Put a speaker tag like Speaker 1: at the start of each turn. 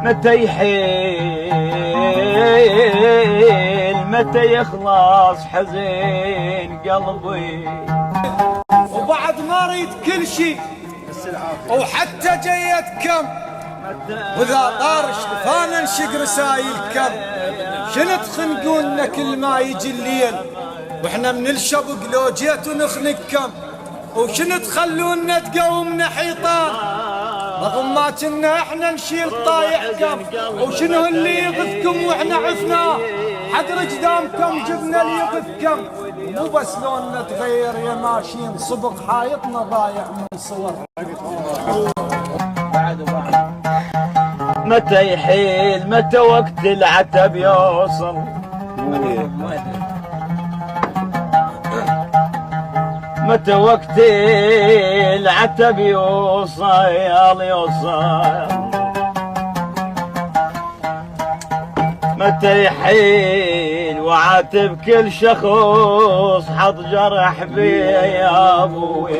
Speaker 1: متى يحيل متى يخلص حزين قلبي،
Speaker 2: وبعد ما اريد كل شيء وحتى جيت كم، واذا طار شفانا نشق رسايل كم. شنو تخنقونا كل ما يجي الليل واحنا من الشبق لو جيت ونخنق كم، وشنو تخلونا تقومنا حيطان رغم ما كنا احنا نشيل طايح كم. وشنو اللي يغثكم واحنا عفنا حق رجدامكم جبنا اللي يغثكم. مو بس لوننا تغير يا ماشيين صبغ حايطنا ضايع من صور.
Speaker 1: متى يحيل متى وقت العتب يوصل، متى وقت العتب يوصل يوصل، متى يحيل وعاتب كل شخص حط جرح بي يا ابوي.